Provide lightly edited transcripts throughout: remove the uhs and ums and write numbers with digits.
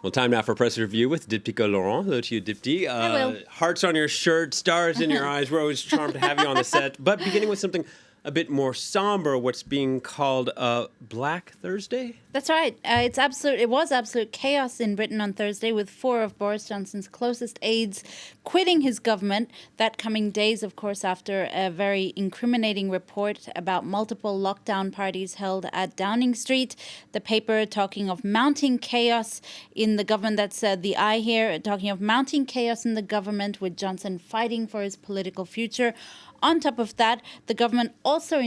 Well, time now for Press Review with Diptyka Laurent. Hello to you, Dipty. Hearts on your shirt, stars in your eyes. We're always charmed to have you on the set. But beginning with something a bit more somber, what's being called Black Thursday? That's right. It was absolute chaos in Britain on Thursday, with 4 of Boris Johnson's closest aides quitting his government. That coming days, of course, after a very incriminating report about multiple lockdown parties held at Downing Street. The paper talking of mounting chaos in the government. That's the eye here, talking of mounting chaos in the government, with Johnson fighting for his political future. On top of that, the government also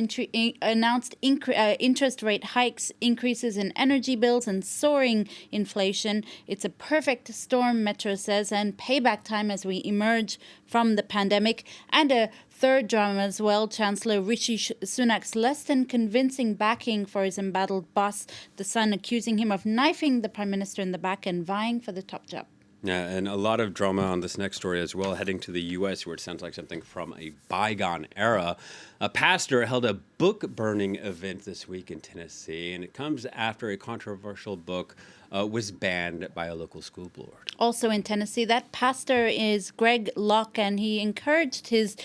announced interest rate hikes, increases in energy bills, and soaring inflation. It's a perfect storm, Metro says, and payback time as we emerge from the pandemic. And a third drama as well, Chancellor Rishi Sunak's less than convincing backing for his embattled boss, the Sun accusing him of knifing the Prime Minister in the back and vying for the top job. Yeah, and a lot of drama on this next story as well, heading to the U.S., where it sounds like something from a bygone era. A pastor held a book-burning event this week in Tennessee, and it comes after a controversial book was banned by a local school board. Also in Tennessee, that pastor is Greg Locke, and he encouraged his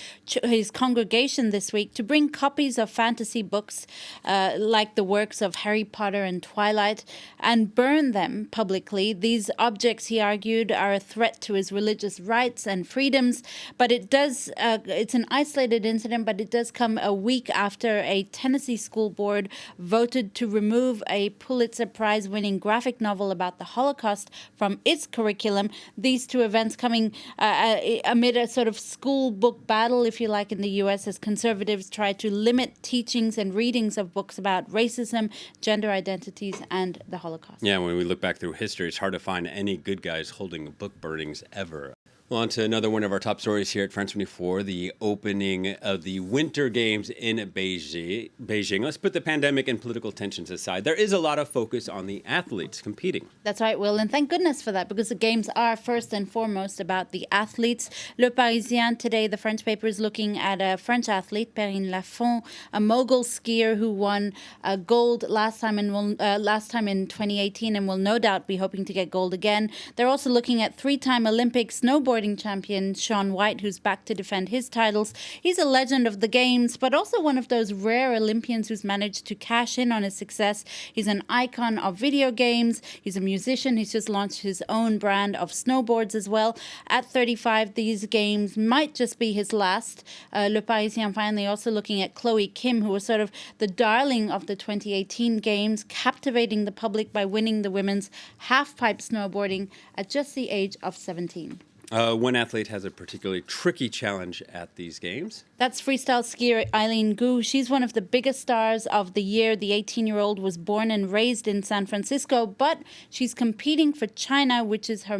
congregation this week to bring copies of fantasy books like the works of Harry Potter and Twilight and burn them publicly. These objects, he argued, are a threat to his religious rights and freedoms. But it's an isolated incident, but it does come a week after a Tennessee school board voted to remove a Pulitzer Prize-winning graphic novel about the Holocaust from its curriculum. These two events coming amid a sort of school book battle, if you like, in the U.S. as conservatives try to limit teachings and readings of books about racism, gender identities, and the Holocaust. Yeah, when we look back through history, it's hard to find any good guys holding book burnings ever. Well, on to another one of our top stories here at France 24, the opening of the Winter Games in Beijing. Let's put the pandemic and political tensions aside. There is a lot of focus on the athletes competing. That's right, Will, and thank goodness for that, because the Games are first and foremost about the athletes. Le Parisien today, the French paper, is looking at a French athlete, Perrine Lafont, a mogul skier who won gold last time in 2018 and will no doubt be hoping to get gold again. They're also looking at 3-time Olympic snowboarding champion Shaun White, who's back to defend his titles. He's a legend of the Games, but also one of those rare Olympians who's managed to cash in on his success. He's an icon of video games. He's a musician. He's just launched his own brand of snowboards as well. At 35, these Games might just be his last. Le Parisien finally also looking at Chloe Kim, who was sort of the darling of the 2018 Games, captivating the public by winning the women's half-pipe snowboarding at just the age of 17. One athlete has a particularly tricky challenge at these games. That's freestyle skier Eileen Gu. She's one of the biggest stars of the year. The 18-year-old was born and raised in San Francisco, but she's competing for China, which is her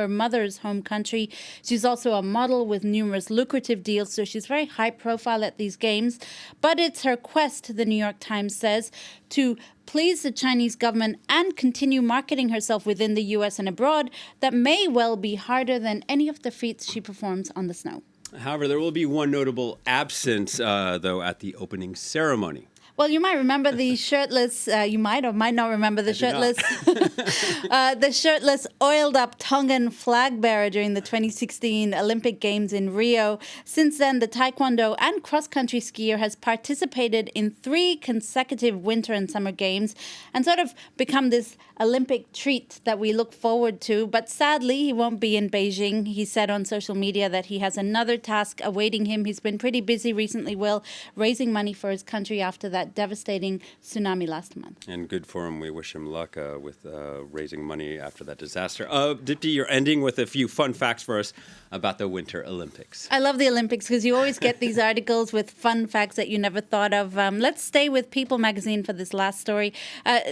mother's home country. She's also a model with numerous lucrative deals, so she's very high profile at these games. But it's her quest, the New York Times says, to please the Chinese government and continue marketing herself within the U.S. and abroad that may well be harder than any of the feats she performs on the snow. However, there will be one notable absence, though, at the opening ceremony. Well, you might remember the shirtless, you might or might not remember the shirtless, the shirtless, oiled-up Tongan flag bearer during the 2016 Olympic Games in Rio. Since then, the taekwondo and cross-country skier has participated in 3 consecutive winter and summer games and sort of become this Olympic treat that we look forward to. But sadly, he won't be in Beijing. He said on social media that he has another task awaiting him. He's been pretty busy recently, Will, raising money for his country after that devastating tsunami last month. And good for him. We wish him luck with raising money after that disaster. Dipty, you're ending with a few fun facts for us about the Winter Olympics. I love the Olympics because you always get these articles with fun facts that you never thought of. Let's stay with People magazine for this last story.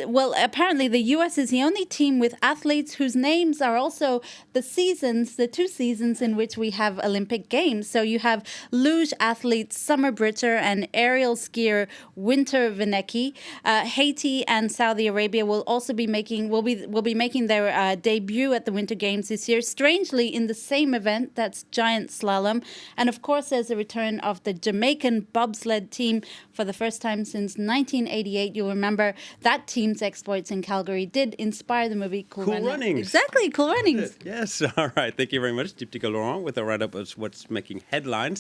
Well, apparently the U.S. is the only team with athletes whose names are also the 2 seasons in which we have Olympic Games. So you have luge athletes Summer Britter and aerial skier Winter Hunter Vinecki. Haiti and Saudi Arabia will also be making their debut at the Winter Games this year. Strangely, in the same event, that's giant slalom. And of course, there's a return of the Jamaican bobsled team for the first time since 1988. You'll remember that team's exploits in Calgary did inspire the movie Cool Runnings. Exactly, Cool Runnings. Yes. All right. Thank you very much, Deeptika Laurent, with a write-up of what's making headlines.